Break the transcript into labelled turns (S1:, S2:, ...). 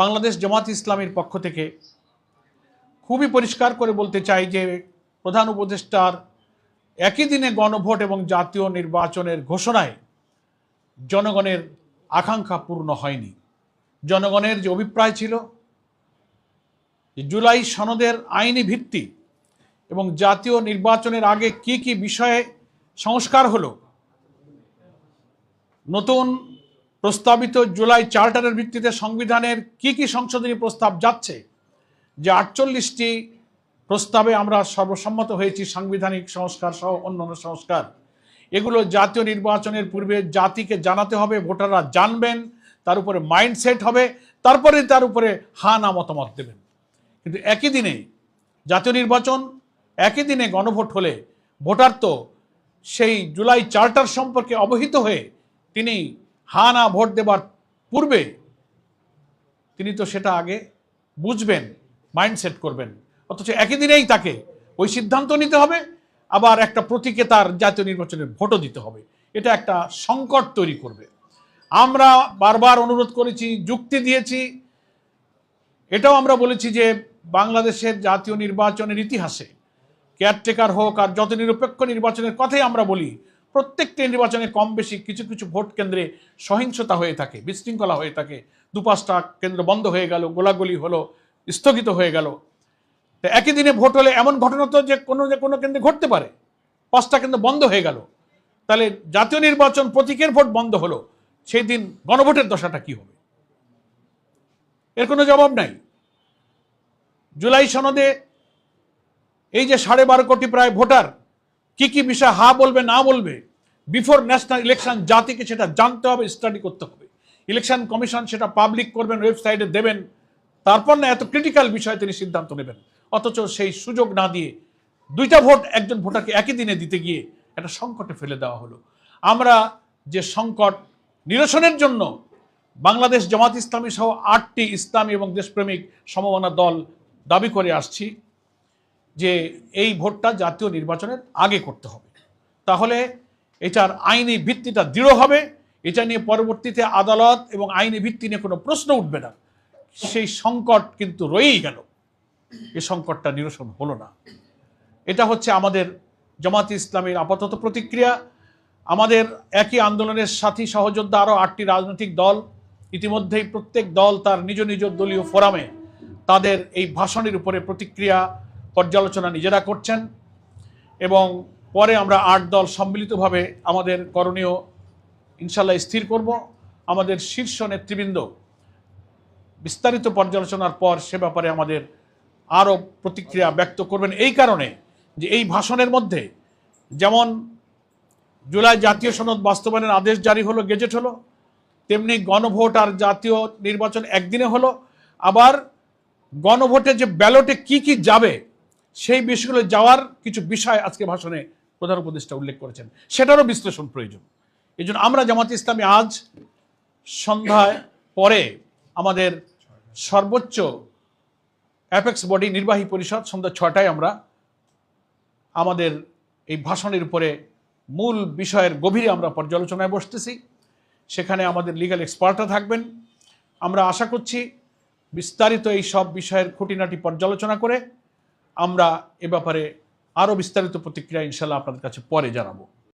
S1: বাংলাদেশ জামাত ইসলামীর পক্ষ থেকে খুবই পরিষ্কার করে বলতে চাই যে প্রধান উপদেষ্টার একই দিনে গণভোট এবং জাতীয় নির্বাচনের ঘোষণায় জনগণের আকাঙ্ক্ষা পূর্ণ হয়নি। জনগণের যে অভিপ্রায় ছিল যে জুলাই সনদের আইনি ভিত্তি এবং জাতীয় নির্বাচনের আগে কি কি বিষয়ে সংস্কার হলো, নতুন প্রস্তাবিত জুলাই চার্টারের ভিত্তিতে সংবিধানের কি কি সংশোধনী প্রস্তাব যাচ্ছে, যে 48টি প্রস্তাবে আমরা সর্বসম্মত হয়েছি সাংবিধানিক সংস্কার সহ অন্যান্য সংস্কার, এগুলো জাতীয় নির্বাচনের পূর্বে জাতিকে জানাতে হবে, ভোটাররা জানবেন, তার উপরে মাইন্ডসেট হবে, তারপরে তার উপরে হা না মতামত দেবেন। কিন্তু একই দিনে জাতীয় নির্বাচন, একই দিনে গণভোট হলে ভোটার তো সেই জুলাই চার্টার সম্পর্কে অবহিত হয়ে তিনি হা না ভোট দেবার পূর্বে তিনি তো সেটা আগে বুঝবেন, মাইন্ডসেট করবেন, অথচ একই দিনেই তাকে ওই সিদ্ধান্ত নিতে হবে, আবার একটা প্রতীকে তার জাতীয় নির্বাচনের ভোটও দিতে হবে। এটা একটা সংকট তৈরি করবে। আমরা বারবার অনুরোধ করেছি, যুক্তি দিয়েছি, এটাও আমরা বলেছি যে বাংলাদেশের জাতীয় নির্বাচনের ইতিহাসে কেয়ারটেকার হোক আর যত নিরপেক্ষ নির্বাচনের কথাই আমরা বলি, প্রত্যেকটি নির্বাচনে কম বেশি কিছু কিছু ভোট কেন্দ্রে সহিংসতা হয়ে থাকে, বিশৃঙ্খলা হয়ে থাকে, 2-5টা কেন্দ্র বন্ধ হয়ে গেল, গোলাগুলি হলো, স্থগিত হয়ে গেল। তো একই দিনে ভোট হলে এমন ঘটনা তো যে কোনো কেন্দ্রে ঘটতে পারে, 5টা কেন্দ্র বন্ধ হয়ে গেল, তাহলে জাতীয় নির্বাচন প্রতীকের ভোট বন্ধ হলো, সেই দিন গণভোটের দশাটা কি হবে? এর কোনো জবাব নাই। জুলাই সনদে এই যে 12.5 কোটি প্রায় ভোটার কি কি বিষয় হা বলবে না বলবে, বিফোর ন্যাশনাল ইলেকশন জাতিকে সেটা জানতে হবে, স্টাডি করতে হবে। ইলেকশন কমিশন সেটা পাবলিক করবেন, ওয়েবসাইটে দেবেন, তারপর না এত ক্রিটিক্যাল বিষয়ে তিনি সিদ্ধান্ত নেবেন। অথচ সেই সুযোগ না দিয়ে 2টা ভোট একজন ভোটারকে একই দিনে দিতে গিয়ে একটা সংকটে ফেলে দেওয়া হলো। আমরা যে সংকট নিরসনের জন্য বাংলাদেশ জামাত ইসলামী সহ 8টি ইসলামী এবং দেশপ্রেমিক সমমনা দল দাবি করে আসছি যে এই ভোটটা জাতীয় নির্বাচনের আগে করতে হবে, তাহলে এটার আইনি ভিত্তিটা দৃঢ় হবে, এটা নিয়ে পরবর্তীতে আদালত এবং আইনি ভিত্তি নিয়ে কোনো প্রশ্ন উঠবে না। সেই সংকট কিন্তু রয়েই গেল, এই সংকটটা নিরসন হলো না। এটা হচ্ছে আমাদের জামাত ইসলামীর আপাতত প্রতিক্রিয়া। আমাদের একই আন্দোলনের সাথী সহযোদ্ধা আরও 8টি রাজনৈতিক দল ইতিমধ্যেই প্রত্যেক দল তার নিজ নিজ দলীয় ফোরামে তাদের এই ভাষণের উপরে প্রতিক্রিয়া পর্যালোচনা নিজেরা করছেন, এবং পরে আমরা 8 দল সম্মিলিতভাবে আমাদের করণীয় ইনশাল্লাহ স্থির করব। আমাদের শীর্ষ নেতৃবৃন্দ বিস্তারিত পর্যালোচনার পর সে ব্যাপারে আমাদের আরও প্রতিক্রিয়া ব্যক্ত করবেন, এই কারণে যে এই ভাষণের মধ্যে যেমন জুলাই জাতীয় সনদ বাস্তবায়নের আদেশ জারি হলো, গেজেট হলো, তেমনি গণভোট আর জাতীয় নির্বাচন একদিনে হলো, আবার গণভোটে যে ব্যালটে কি কি যাবে সেই বিষয়গুলো যাওয়ার কিছু বিষয় আজকে ভাষণে প্রধান উপদেষ্টা উল্লেখ করেছেন, সেটারও বিশ্লেষণ প্রয়োজন। এই জন্য আমরা জামাত ইসলামী আজ সন্ধ্যায় পরে আমাদের সর্বোচ্চ অ্যাপেক্স বডি নির্বাহী পরিষদ সন্ধ্যা 6টায় আমরা আমাদের এই ভাষণের উপরে মূল বিষয়ের গভীরে আমরা পর্যালোচনায় বসতেছি। সেখানে আমাদের লিগ্যাল এক্সপার্টরা থাকবেন। আমরা আশা করছি বিস্তারিত এই সব বিষয়ের খুঁটিনাটি পর্যালোচনা করে আমরা এ ব্যাপারে আরও বিস্তারিত প্রতিক্রিয়া ইনশাল্লাহ আপনাদের কাছে পরে জানাবো।